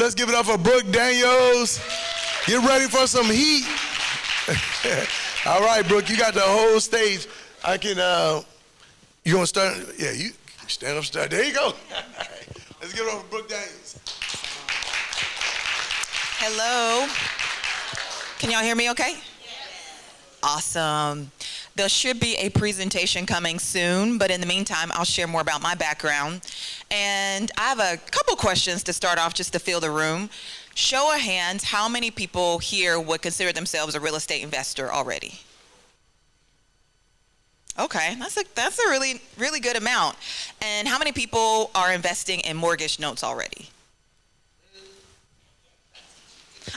let's give it up for Brooke Daniels. Get ready for some heat. All right, Brooke, you got the whole stage. I can, you gonna start? Yeah, you stand up, start. There you go. All right. Let's give it up for Brooke Daniels. Hello. Can y'all hear me okay? Yes. Awesome. There should be a presentation coming soon, but in the meantime, I'll share more about my background. And I have a couple questions to start off just to fill the room. Show of hands, how many people here would consider themselves a real estate investor already? Okay, that's a really, really good amount. And how many people are investing in mortgage notes already?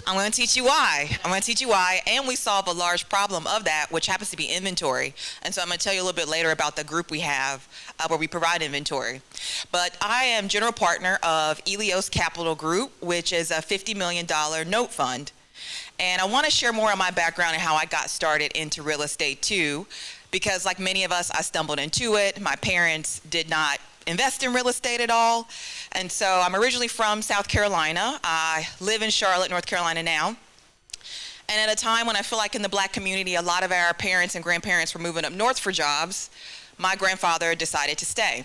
I'm going to teach you why. And we solve a large problem of that, which happens to be inventory. And so I'm going to tell you a little bit later about the group we have where we provide inventory. But I am general partner of Elios Capital Group, which is a $50 million note fund. And I want to share more on my background and how I got started into real estate too, because like many of us, I stumbled into it. My parents did not invest in real estate at all. And so I'm originally from South Carolina. I live in Charlotte, North Carolina now. And at a time when I feel like in the black community, a lot of our parents and grandparents were moving up north for jobs, my grandfather decided to stay.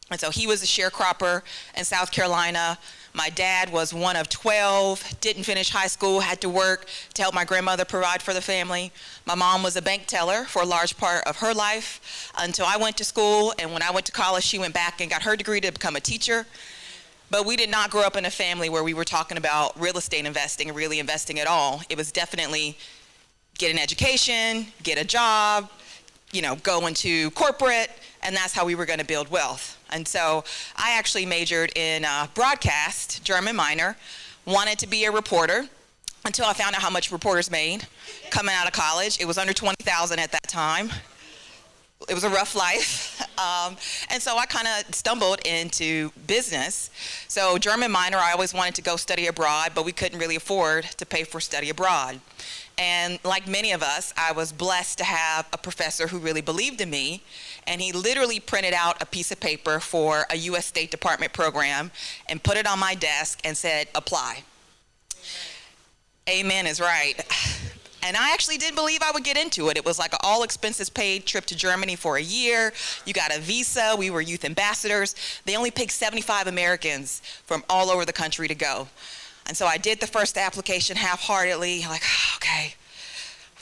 And so he was a sharecropper in South Carolina. My dad was one of 12, didn't finish high school, had to work to help my grandmother provide for the family. My mom was a bank teller for a large part of her life until I went to school, and when I went to college, she went back and got her degree to become a teacher. But we did not grow up in a family where we were talking about real estate investing and really investing at all. It was definitely get an education, get a job, go into corporate, and that's how we were going to build wealth. And so I actually majored in broadcast, German minor, wanted to be a reporter until I found out how much reporters made coming out of college. It was under $20,000 at that time. It was a rough life. And so I kind of stumbled into business. So German minor, I always wanted to go study abroad, but we couldn't really afford to pay for study abroad. And like many of us, I was blessed to have a professor who really believed in me, and he literally printed out a piece of paper for a U.S. State Department program and put it on my desk and said, apply. Amen is right. And I actually did believe I would get into it. It was like an all expenses paid trip to Germany for a year. You got a visa. We were youth ambassadors. They only picked 75 Americans from all over the country to go. And so I did the first application half-heartedly, like, oh, okay,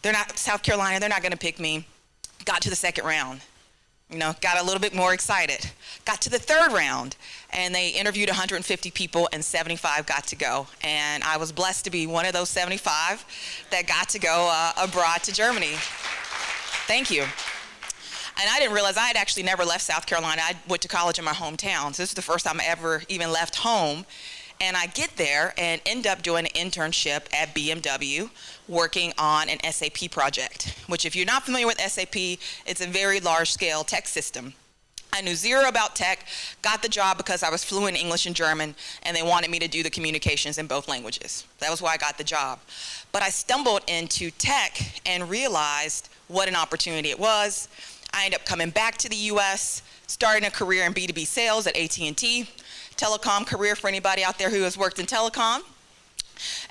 they're not, South Carolina, they're not gonna pick me. Got to the second round, got a little bit more excited. Got to the third round, and they interviewed 150 people, and 75 got to go. And I was blessed to be one of those 75 that got to go abroad to Germany. Thank you. And I didn't realize I had actually never left South Carolina. I went to college in my hometown, so this is the first time I ever even left home. And I get there and end up doing an internship at BMW working on an SAP project, which if you're not familiar with SAP, it's a very large-scale tech system. I knew zero about tech, got the job because I was fluent in English and German, and they wanted me to do the communications in both languages. That was why I got the job. But I stumbled into tech and realized what an opportunity it was. I ended up coming back to the US, starting a career in B2B sales at AT&T, telecom career for anybody out there who has worked in telecom.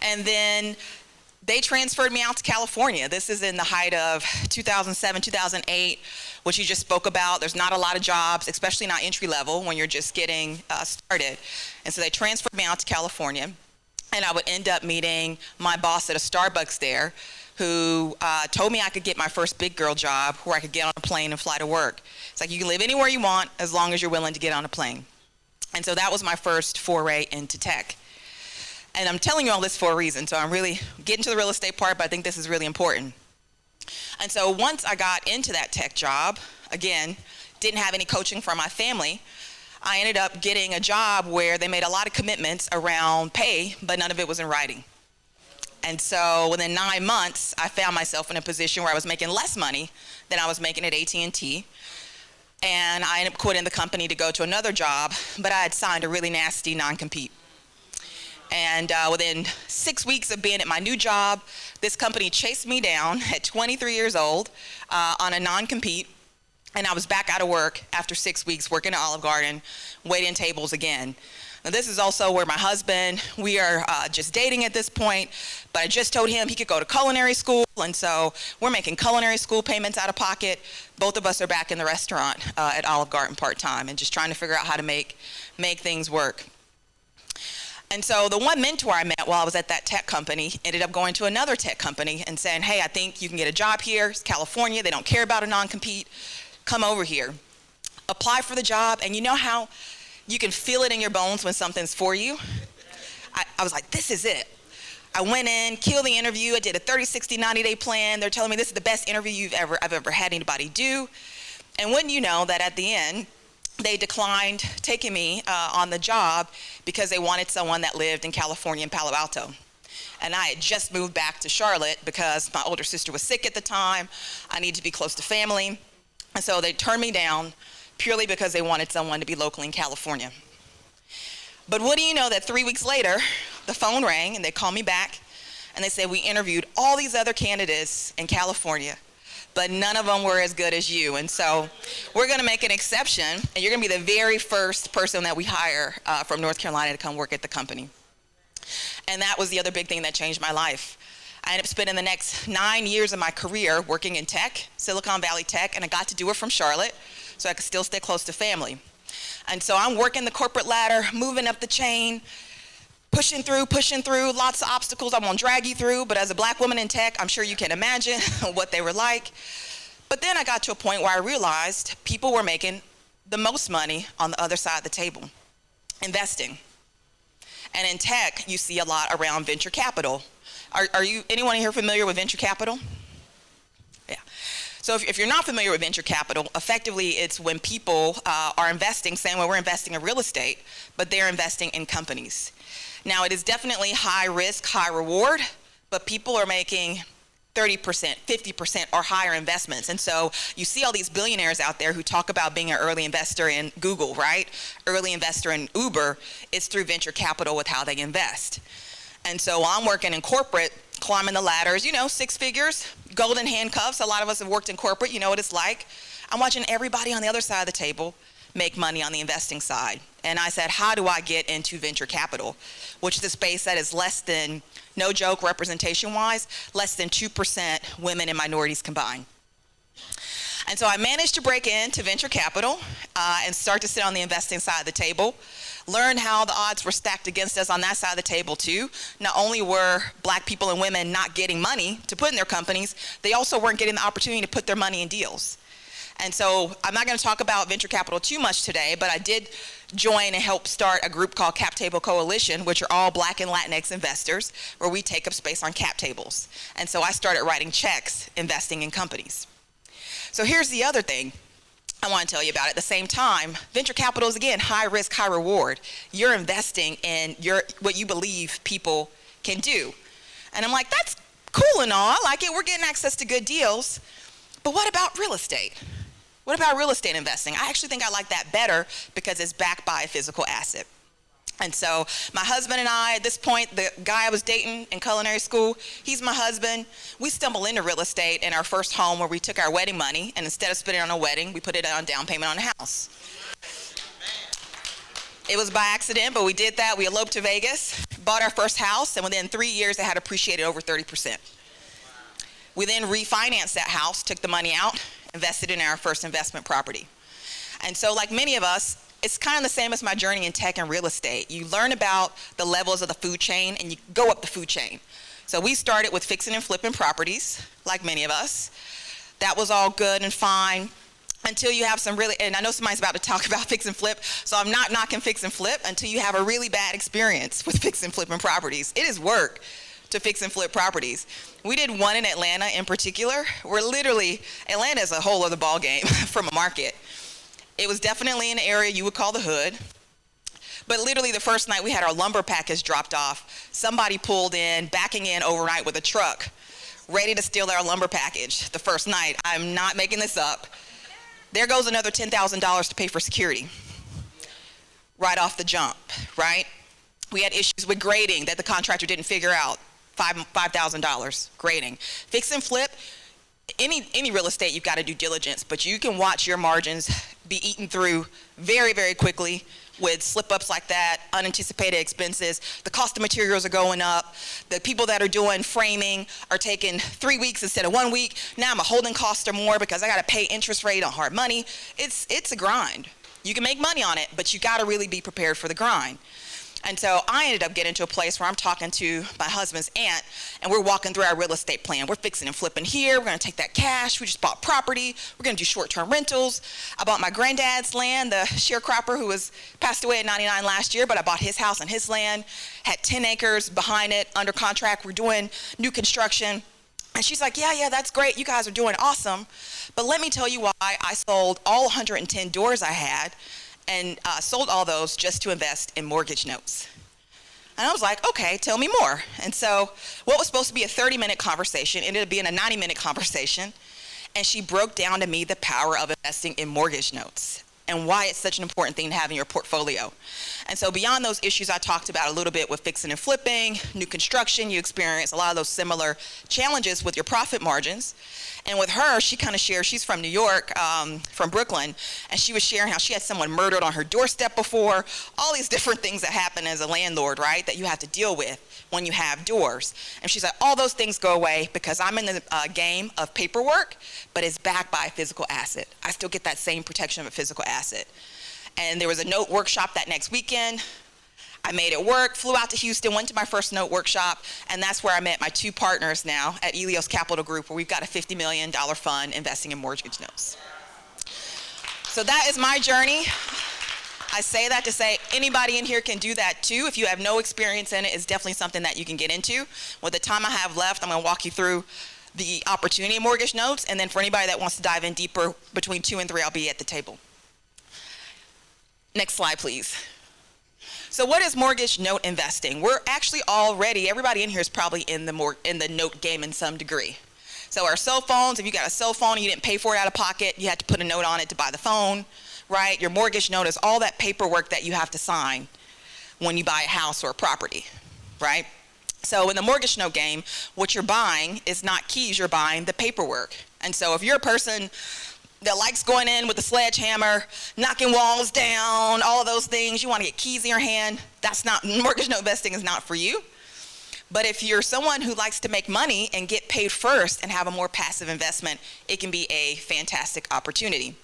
And then they transferred me out to California. This is in the height of 2007, 2008, which you just spoke about. There's not a lot of jobs, especially not entry level when you're just getting started. And so they transferred me out to California, and I would end up meeting my boss at a Starbucks there, who told me I could get my first big girl job where I could get on a plane and fly to work. It's like you can live anywhere you want as long as you're willing to get on a plane. And so that was my first foray into tech. And I'm telling you all this for a reason, so I'm really getting to the real estate part, but I think this is really important. And so once I got into that tech job, again, didn't have any coaching from my family, I ended up getting a job where they made a lot of commitments around pay, but none of it was in writing. And so within 9 months, I found myself in a position where I was making less money than I was making at AT&T. And I ended up quitting the company to go to another job, but I had signed a really nasty non-compete. And within 6 weeks of being at my new job, this company chased me down at 23 years old on a non-compete, and I was back out of work after 6 weeks working at Olive Garden, waiting tables again. Now, this is also where my husband, we are just dating at this point, but I just told him he could go to culinary school, and so we're making culinary school payments out of pocket. Both of us are back in the restaurant at Olive Garden part-time and just trying to figure out how to make things work. And so the one mentor I met while I was at that tech company ended up going to another tech company and saying, hey, I think you can get a job here. It's California. They don't care about a non-compete. Come over here. Apply for the job, and you know how you can feel it in your bones when something's for you? I was like, this is it. I went in, killed the interview. I did a 30, 60, 90-day plan. They're telling me this is the best interview I've ever had anybody do. And wouldn't you know that at the end, they declined taking me on the job because they wanted someone that lived in California in Palo Alto. And I had just moved back to Charlotte because my older sister was sick at the time. I needed to be close to family. And so they turned me down purely because they wanted someone to be local in California. But what do you know that 3 weeks later, the phone rang and they called me back and they said, we interviewed all these other candidates in California, but none of them were as good as you. And so we're gonna make an exception, and you're gonna be the very first person that we hire from North Carolina to come work at the company. And that was the other big thing that changed my life. I ended up spending the next 9 years of my career working in tech, Silicon Valley tech, and I got to do it from Charlotte, so I could still stay close to family. And so I'm working the corporate ladder, moving up the chain, pushing through, lots of obstacles I won't drag you through, but as a black woman in tech, I'm sure you can imagine what they were like. But then I got to a point where I realized people were making the most money on the other side of the table, investing. And in tech, you see a lot around venture capital. Are you, anyone here familiar with venture capital? Yeah. So if you're not familiar with venture capital, effectively it's when people are investing, saying, well, we're investing in real estate, but they're investing in companies. Now, it is definitely high risk, high reward, but people are making 30%, 50% or higher investments. And so you see all these billionaires out there who talk about being an early investor in Google, right? Early investor in Uber. It's through venture capital with how they invest. And so I'm working in corporate, climbing the ladders, you know, 6 figures, golden handcuffs. A lot of us have worked in corporate, you know what it's like. I'm watching everybody on the other side of the table make money on the investing side. And I said, how do I get into venture capital, which is a space that is less than, no joke, representation-wise, less than 2% women and minorities combined. And so I managed to break into venture capital and start to sit on the investing side of the table, learn how the odds were stacked against us on that side of the table too. Not only were black people and women not getting money to put in their companies, they also weren't getting the opportunity to put their money in deals. And so I'm not going to talk about venture capital too much today, but I did join and help start a group called Cap Table Coalition, which are all black and Latinx investors, where we take up space on cap tables. And so I started writing checks, investing in companies. So here's the other thing I want to tell you about. At the same time, venture capital is, again, high risk, high reward. You're investing in what you believe people can do. And I'm like, that's cool and all. I like it. We're getting access to good deals. But what about real estate? What about real estate investing? I actually think I like that better because it's backed by a physical asset. And so my husband and I, at this point, the guy I was dating in culinary school, he's my husband. We stumbled into real estate in our first home where we took our wedding money, and instead of spending it on a wedding, we put it on down payment on a house. It was by accident, but we did that. We eloped to Vegas, bought our first house, and within 3 years, it had appreciated over 30%. We then refinanced that house, took the money out, invested in our first investment property. And so like many of us, it's kind of the same as my journey in tech and real estate. You learn about the levels of the food chain and you go up the food chain. So we started with fixing and flipping properties, like many of us. That was all good and fine until you have some really, and I know somebody's about to talk about fix and flip, so I'm not knocking fix and flip until you have a really bad experience with fix and flipping properties. It is work to fix and flip properties. We did one in Atlanta in particular, where literally, Atlanta is a whole other ball game from a market. It was definitely an area you would call the hood, but literally the first night we had our lumber package dropped off, somebody pulled in, backing in overnight with a truck, ready to steal our lumber package the first night. I'm not making this up. There goes another $10,000 to pay for security, right off the jump, right? We had issues with grading that the contractor didn't figure out. $5,000 grading. Fix and flip, any real estate you've got to do diligence, but you can watch your margins be eaten through very, very quickly with slip-ups like that, unanticipated expenses. The cost of materials are going up. The people that are doing framing are taking 3 weeks instead of 1 week. Now my holding costs are more because I got to pay interest rate on hard money. It's a grind. You can make money on it, but you got to really be prepared for the grind. And so I ended up getting to a place where I'm talking to my husband's aunt, and we're walking through our real estate plan. We're fixing and flipping here. We're going to take that cash. We just bought property. We're going to do short-term rentals. I bought my granddad's land, the sharecropper who passed away at 99 last year, but I bought his house and his land, had 10 acres behind it under contract. We're doing new construction. And she's like, yeah, that's great. You guys are doing awesome. But let me tell you why I sold all 110 doors I had and sold all those just to invest in mortgage notes. And I was like, okay, tell me more. And so what was supposed to be a 30-minute conversation ended up being a 90-minute conversation. And she broke down to me the power of investing in mortgage notes and why it's such an important thing to have in your portfolio. And so beyond those issues I talked about a little bit with fixing and flipping, new construction, you experience a lot of those similar challenges with your profit margins. And with her, she kind of shared, she's from New York, from Brooklyn, and she was sharing how she had someone murdered on her doorstep before, all these different things that happen as a landlord, right, that you have to deal with when you have doors. And she's like, all those things go away because I'm in the game of paperwork, but it's backed by a physical asset. I still get that same protection of a physical asset. And there was a note workshop that next weekend. I made it work, flew out to Houston, went to my first note workshop, and that's where I met my two partners now at Elios Capital Group, where we've got a $50 million fund investing in mortgage notes. So that is my journey. I say that to say anybody in here can do that too. If you have no experience in it, it's definitely something that you can get into. With the time I have left, I'm going to walk you through the opportunity in mortgage notes, and then for anybody that wants to dive in deeper, between 2 and 3, I'll be at the table. Next slide, please. So what is mortgage note investing? We're actually already, everybody in here is probably in the note game in some degree. So our cell phones, if you got a cell phone and you didn't pay for it out of pocket, you had to put a note on it to buy the phone, right? Your mortgage note is all that paperwork that you have to sign when you buy a house or a property, right? So in the mortgage note game, what you're buying is not keys, you're buying the paperwork. And so if you're a person that likes going in with a sledgehammer, knocking walls down, all of those things, you want to get keys in your hand, that's not, mortgage note investing is not for you. But if you're someone who likes to make money and get paid first and have a more passive investment, it can be a fantastic opportunity.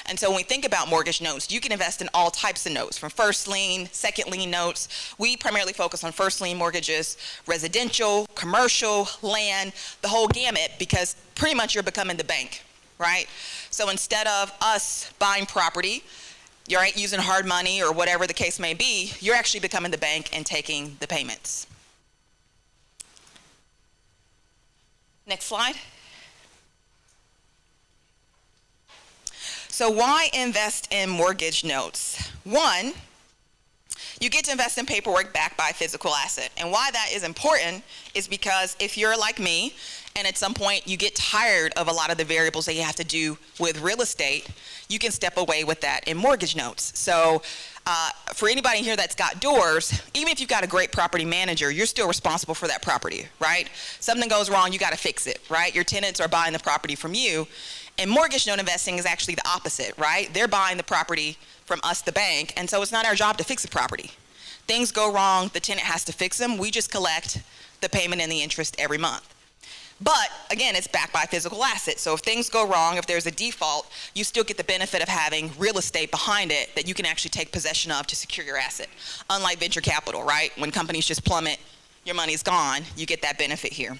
And so when we think about mortgage notes, you can invest in all types of notes, from first lien, second lien notes. We primarily focus on first lien mortgages, residential, commercial, land, the whole gamut, because pretty much you're becoming the bank, right? So instead of us buying property, you're right, using hard money or whatever the case may be, you're actually becoming the bank and taking the payments. Next slide. So why invest in mortgage notes? One, you get to invest in paperwork backed by a physical asset. And why that is important is because if you're like me, and at some point you get tired of a lot of the variables that you have to do with real estate, you can step away with that in mortgage notes. So for anybody here that's got doors, even if you've got a great property manager, you're still responsible for that property, right? Something goes wrong, you got to fix it, right? Your tenants are buying the property from you. And mortgage note investing is actually the opposite, right? They're buying the property from us, the bank, and so it's not our job to fix the property. Things go wrong, the tenant has to fix them. We just collect the payment and the interest every month. But again, it's backed by physical assets. So if things go wrong, if there's a default, you still get the benefit of having real estate behind it that you can actually take possession of to secure your asset. Unlike venture capital, right? When companies just plummet, your money's gone, you get that benefit here.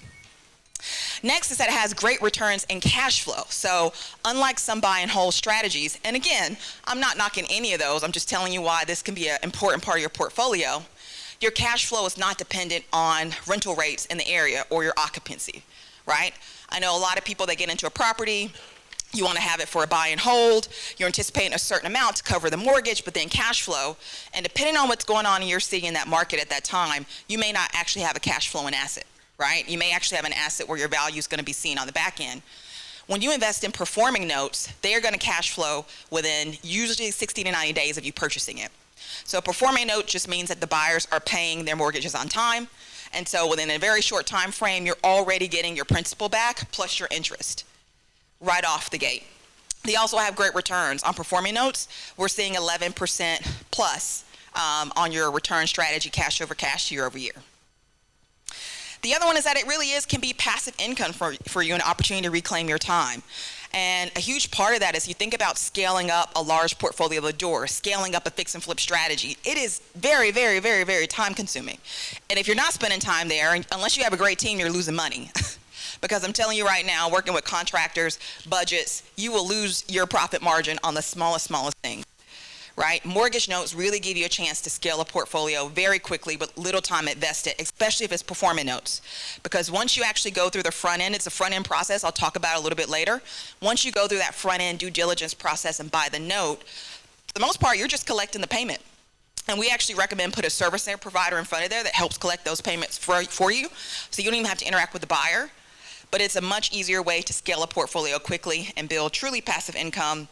Next is that it has great returns and cash flow. So unlike some buy and hold strategies, and again, I'm not knocking any of those, I'm just telling you why this can be an important part of your portfolio. Your cash flow is not dependent on rental rates in the area or your occupancy, right? I know a lot of people that get into a property, you want to have it for a buy and hold, you're anticipating a certain amount to cover the mortgage, but then cash flow, and depending on what's going on in your city in that market at that time, you may not actually have a cash flowing asset, right? You may actually have an asset where your value is going to be seen on the back end. When you invest in performing notes, they are going to cash flow within usually 60 to 90 days of you purchasing it. So a performing note just means that the buyers are paying their mortgages on time, and so within a very short time frame, you're already getting your principal back plus your interest right off the gate. They also have great returns. On performing notes, we're seeing 11% plus on your return strategy, cash over cash, year over year. The other one is that it really can be passive income for you, an opportunity to reclaim your time. And a huge part of that is you think about scaling up a large portfolio of the door, scaling up a fix and flip strategy. It is very, very, very, very time consuming. And if you're not spending time there, unless you have a great team, you're losing money. Because I'm telling you right now, working with contractors, budgets, you will lose your profit margin on the smallest things. Right? Mortgage notes really give you a chance to scale a portfolio very quickly with little time invested, especially if it's performing notes. Because once you actually go through the front end, it's a front end process I'll talk about a little bit later. Once you go through that front end due diligence process and buy the note, for the most part, you're just collecting the payment. And we actually recommend put a servicer provider in front of there that helps collect those payments for you. So you don't even have to interact with the buyer. But it's a much easier way to scale a portfolio quickly and build truly passive income.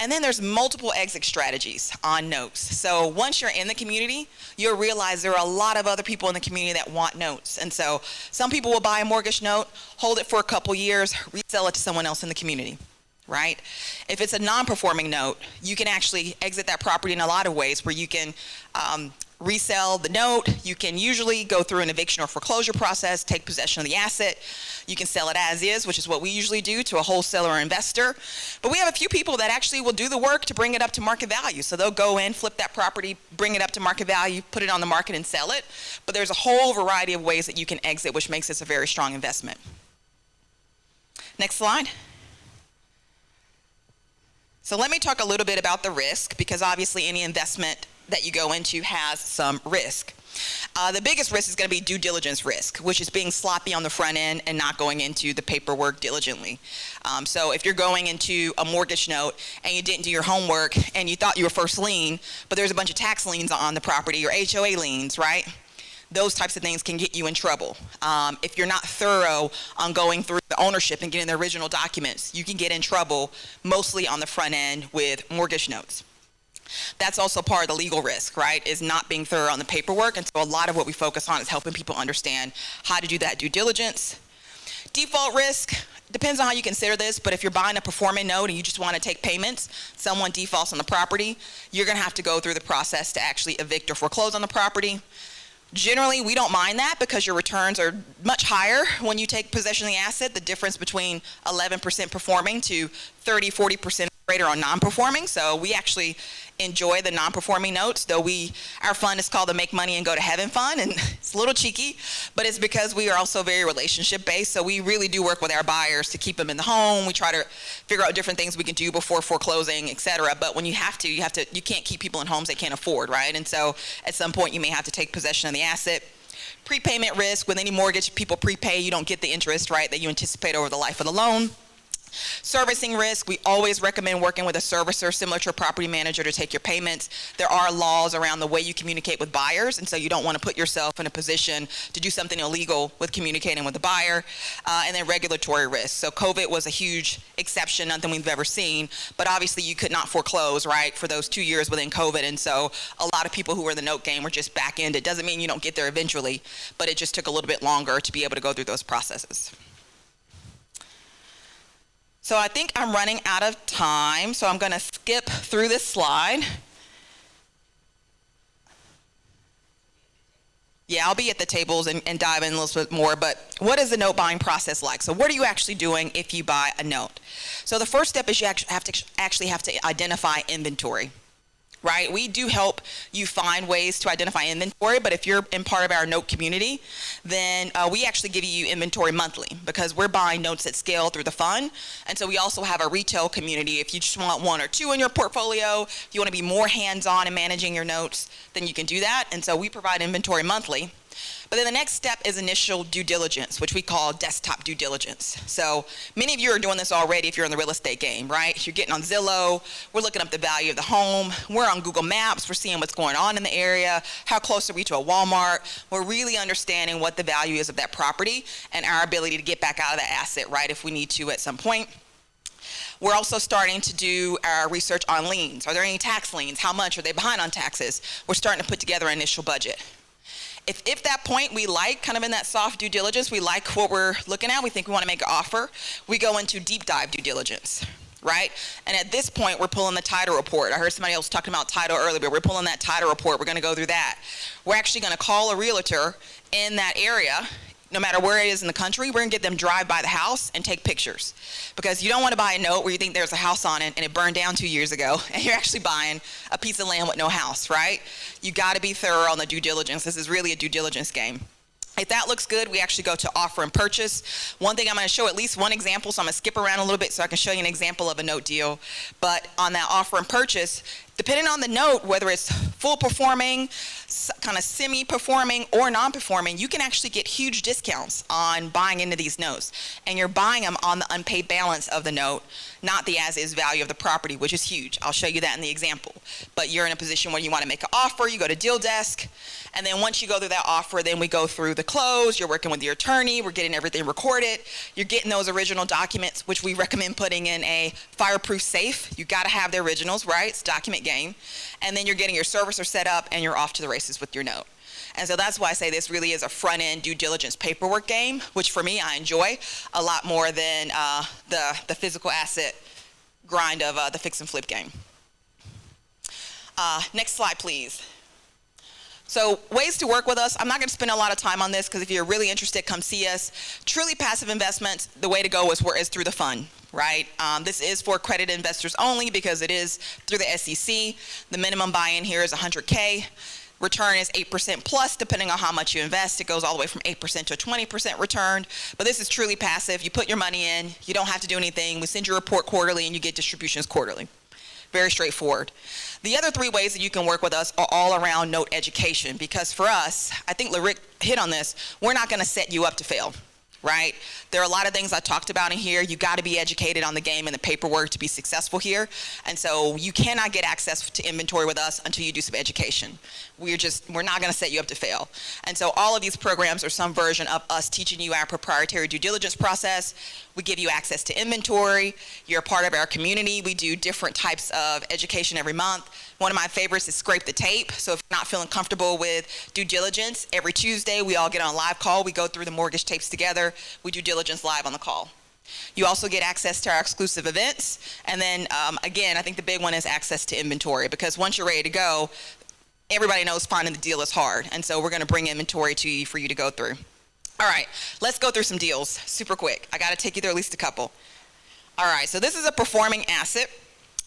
And then there's multiple exit strategies on notes. So once you're in the community, you'll realize there are a lot of other people in the community that want notes. And so some people will buy a mortgage note, hold it for a couple years, resell it to someone else in the community, right? If it's a non-performing note, you can actually exit that property in a lot of ways where you can resell the note. You can usually go through an eviction or foreclosure process, take possession of the asset. You can sell it as is, which is what we usually do, to a wholesaler or investor. But we have a few people that actually will do the work to bring it up to market value. So they'll go in, flip that property, bring it up to market value, put it on the market and sell it. But there's a whole variety of ways that you can exit, which makes this a very strong investment. Next slide. So let me talk a little bit about the risk, because obviously any investment that you go into has some risk. The biggest risk is going to be due diligence risk, which is being sloppy on the front end and not going into the paperwork diligently. So if you're going into a mortgage note and you didn't do your homework and you thought you were first lien, but there's a bunch of tax liens on the property or HOA liens, right? Those types of things can get you in trouble. If you're not thorough on going through the ownership and getting the original documents, you can get in trouble mostly on the front end with mortgage notes. That's also part of the legal risk, right, is not being thorough on the paperwork. And so a lot of what we focus on is helping people understand how to do that due diligence. Default risk, depends on how you consider this, but if you're buying a performing note and you just want to take payments, someone defaults on the property, you're going to have to go through the process to actually evict or foreclose on the property. Generally, we don't mind that because your returns are much higher when you take possession of the asset. The difference between 11% performing to 30-40% greater on non-performing. So we actually enjoy the non-performing notes, though our fund is called the Make Money and Go to Heaven Fund, and it's a little cheeky, but it's because we are also very relationship based. So we really do work with our buyers to keep them in the home. We try to figure out different things we can do before foreclosing, et cetera. But when you can't keep people in homes they can't afford, right? And so at some point you may have to take possession of the asset. Prepayment risk, with any mortgage, people prepay, you don't get the interest, right, that you anticipate over the life of the loan. Servicing risk, we always recommend working with a servicer similar to a property manager to take your payments. There are laws around the way you communicate with buyers, and so you don't want to put yourself in a position to do something illegal with communicating with the buyer. And then regulatory risk. So COVID was a huge exception, nothing we've ever seen, but obviously you could not foreclose, right, for those 2 years within COVID, and so a lot of people who were in the note game were just back-ended. Doesn't mean you don't get there eventually, but it just took a little bit longer to be able to go through those processes. So I think I'm running out of time, so I'm going to skip through this slide. Yeah, I'll be at the tables and dive in a little bit more, but what is the note buying process like? So what are you actually doing if you buy a note? So the first step is you actually have to identify inventory. Right? We do help you find ways to identify inventory, but if you're in part of our note community, then we actually give you inventory monthly because we're buying notes at scale through the fund. And so we also have a retail community. If you just want 1 or 2 in your portfolio, if you want to be more hands-on in managing your notes, then you can do that. And so we provide inventory monthly. But then the next step is initial due diligence, which we call desktop due diligence. So many of you are doing this already if you're in the real estate game, right? You're getting on Zillow, we're looking up the value of the home, we're on Google Maps, we're seeing what's going on in the area, how close are we to a Walmart. We're really understanding what the value is of that property and our ability to get back out of that asset, right, if we need to at some point. We're also starting to do our research on liens. Are there any tax liens? How much? Are they behind on taxes? We're starting to put together an initial budget. If that point we like, kind of in that soft due diligence, we like what we're looking at, we think we want to make an offer, we go into deep dive due diligence. right? And at this point, we're pulling the title report. I heard somebody else talking about title earlier, but we're pulling that title report. We're going to go through that. We're actually going to call a realtor in that area. No matter where it is in the country, we're going to get them drive by the house and take pictures. Because you don't want to buy a note where you think there's a house on it and it burned down 2 years ago, and you're actually buying a piece of land with no house, right? You got to be thorough on the due diligence. This is really a due diligence game. If that looks good, we actually go to offer and purchase. One thing I'm going to show at least one example, so I'm going to skip around a little bit so I can show you an example of a note deal. But on that offer and purchase, depending on the note, whether it's full performing, kind of semi-performing, or non-performing, you can actually get huge discounts on buying into these notes. And you're buying them on the unpaid balance of the note, not the as-is value of the property, which is huge. I'll show you that in the example. But you're in a position where you want to make an offer, you go to Deal Desk, and then once you go through that offer, then we go through the close, you're working with your attorney, we're getting everything recorded, you're getting those original documents, which we recommend putting in a fireproof safe. You got to have the originals, right? It's document game. And then you're getting your servicer set up and you're off to the races with your note. And so that's why I say this really is a front-end due diligence paperwork game, which for me I enjoy a lot more than the physical asset grind of the fix and flip game. Next slide, please. So ways to work with us. I'm not going to spend a lot of time on this because if you're really interested, come see us. Truly passive investments, the way to go is through the fund, right? This is for accredited investors only because it is through the SEC. The minimum buy-in here is 100K. Return is 8% plus, depending on how much you invest. It goes all the way from 8% to a 20% return. But this is truly passive. You put your money in. You don't have to do anything. We send you a report quarterly, and you get distributions quarterly. Very straightforward. The other three ways that you can work with us are all around note education, because for us, I think Larick hit on this, we're not going to set you up to fail, right? There are a lot of things I talked about in here. You got to be educated on the game and the paperwork to be successful here. And so you cannot get access to inventory with us until you do some education. We're not going to set you up to fail. And so all of these programs are some version of us teaching you our proprietary due diligence process. We give you access to inventory. You're a part of our community. We do different types of education every month. One of my favorites is Scrape the Tape. So if you're not feeling comfortable with due diligence, every Tuesday we all get on a live call. We go through the mortgage tapes together. We do diligence live on the call. You also get access to our exclusive events. And then again, I think the big one is access to inventory, because once you're ready to go, everybody knows finding the deal is hard. And so we're going to bring inventory to you for you to go through. All right, let's go through some deals super quick. I got to take you through at least a couple. All right, so this is a performing asset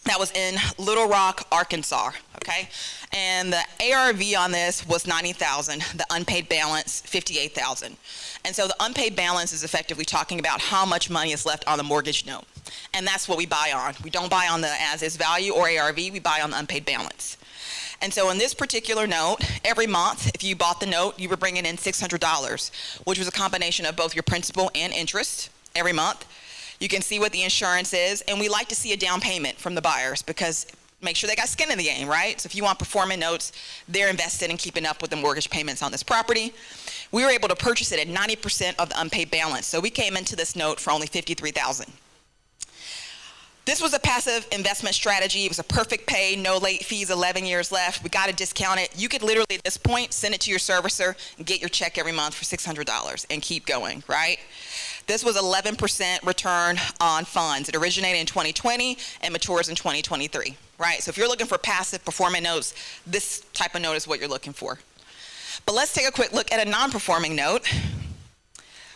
that was in Little Rock, Arkansas, okay? And the ARV on this was $90,000, the unpaid balance, $58,000. And so the unpaid balance is effectively talking about how much money is left on the mortgage note. And that's what we buy on. We don't buy on the as-is value or ARV, we buy on the unpaid balance. And so in this particular note, every month, if you bought the note, you were bringing in $600, which was a combination of both your principal and interest every month. You can see what the insurance is, and we like to see a down payment from the buyers because make sure they got skin in the game, right? So if you want performing notes, they're invested in keeping up with the mortgage payments on this property. We were able to purchase it at 90% of the unpaid balance. So we came into this note for only $53,000. This was a passive investment strategy. It was a perfect pay, no late fees, 11 years left. We got to discount it. You could literally at this point send it to your servicer and get your check every month for $600 and keep going, right? This was 11% return on funds. It originated in 2020 and matures in 2023, right? So if you're looking for passive performing notes, this type of note is what you're looking for. But let's take a quick look at a non-performing note,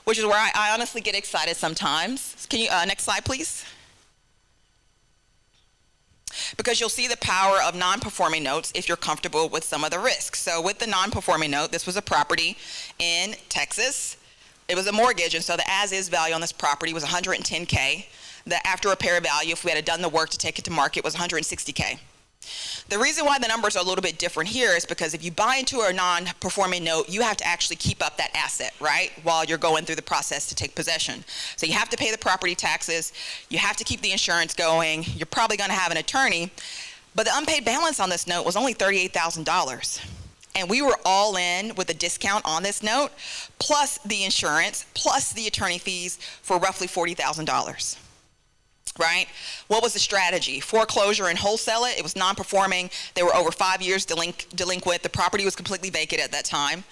which is where I honestly get excited sometimes. Can you, next slide, please? Because you'll see the power of non-performing notes if you're comfortable with some of the risks. So with the non-performing note, this was a property in Texas. It was a mortgage, and so the as-is value on this property was $110K. The after repair value, if we had done the work to take it to market, was $160K. The reason why the numbers are a little bit different here is because if you buy into a non-performing note, you have to actually keep up that asset, right, while you're going through the process to take possession. So you have to pay the property taxes, you have to keep the insurance going, you're probably going to have an attorney, but the unpaid balance on this note was only $38,000. And we were all in with a discount on this note, plus the insurance, plus the attorney fees for roughly $40,000. Right? What was the strategy? Foreclosure and wholesale it. It was non-performing. They were over 5 years delinquent. The property was completely vacant at that time.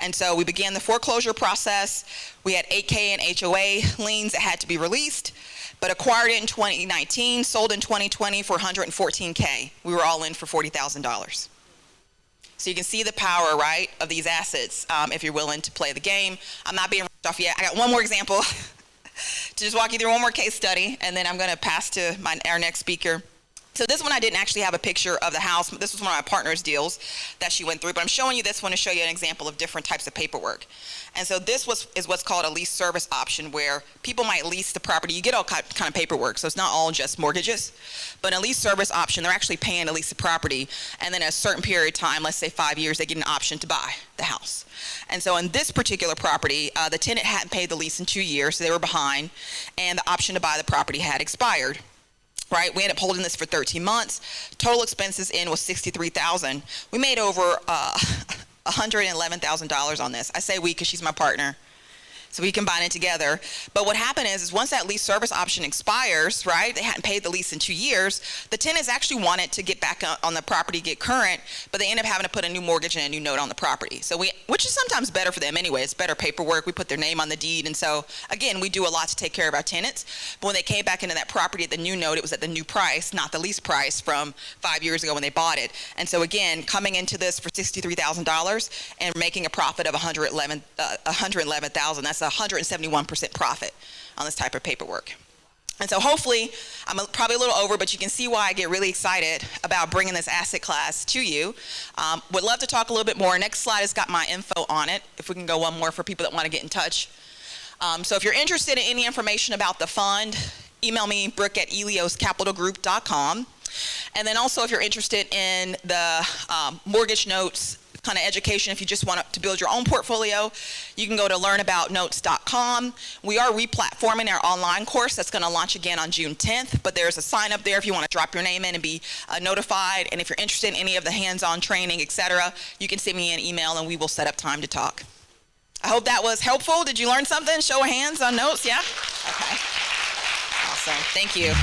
And so we began the foreclosure process. We had 8K and HOA liens that had to be released. but acquired it in 2019, sold in 2020 for $114K. We were all in for $40,000. So you can see the power, right, of these assets if you're willing to play the game. I'm not being ripped off yet. I got one more example to just walk you through one more case study, and then I'm going to pass to our next speaker. So this one I didn't actually have a picture of the house. This was one of my partner's deals that she went through, but I'm showing you this one to show you an example of different types of paperwork. And so this is what's called a lease service option, where people might lease the property. You get all kind of paperwork, so it's not all just mortgages. But in a lease service option, they're actually paying to lease the property, and then at a certain period of time, let's say 5 years, they get an option to buy the house. And so in this particular property, the tenant hadn't paid the lease in 2 years, so they were behind, and the option to buy the property had expired. Right, we ended up holding this for 13 months. Total expenses in was $63,000. We made over $111,000 on this. I say we because she's my partner, so we combine it together. But what happened is once that lease service option expires, right, they hadn't paid the lease in 2 years, the tenants actually wanted to get back on the property, get current, but they end up having to put a new mortgage and a new note on the property. So which is sometimes better for them anyway. It's better paperwork. We put their name on the deed. And so, again, we do a lot to take care of our tenants. But when they came back into that property at the new note, it was at the new price, not the lease price from 5 years ago when they bought it. And so, again, coming into this for $63,000 and making a profit of $111,000, that's a 171% profit on this type of paperwork. And so hopefully, I'm probably a little over, but you can see why I get really excited about bringing this asset class to you. Would love to talk a little bit more. Next slide has got my info on it. If we can go one more for people that want to get in touch. So if you're interested in any information about the fund, email me, Brooke at elioscapitalgroup.com. And then also if you're interested in the mortgage notes kind of education, if you just want to build your own portfolio, you can go to learnaboutnotes.com. We are replatforming our online course that's going to launch again on June 10th, but there's a sign up there if you want to drop your name in and be notified. And if you're interested in any of the hands-on training, etc., you can send me an email and we will set up time to talk. I hope that was helpful. Did you learn something? Show of hands on notes, yeah? Okay. Awesome. Thank you.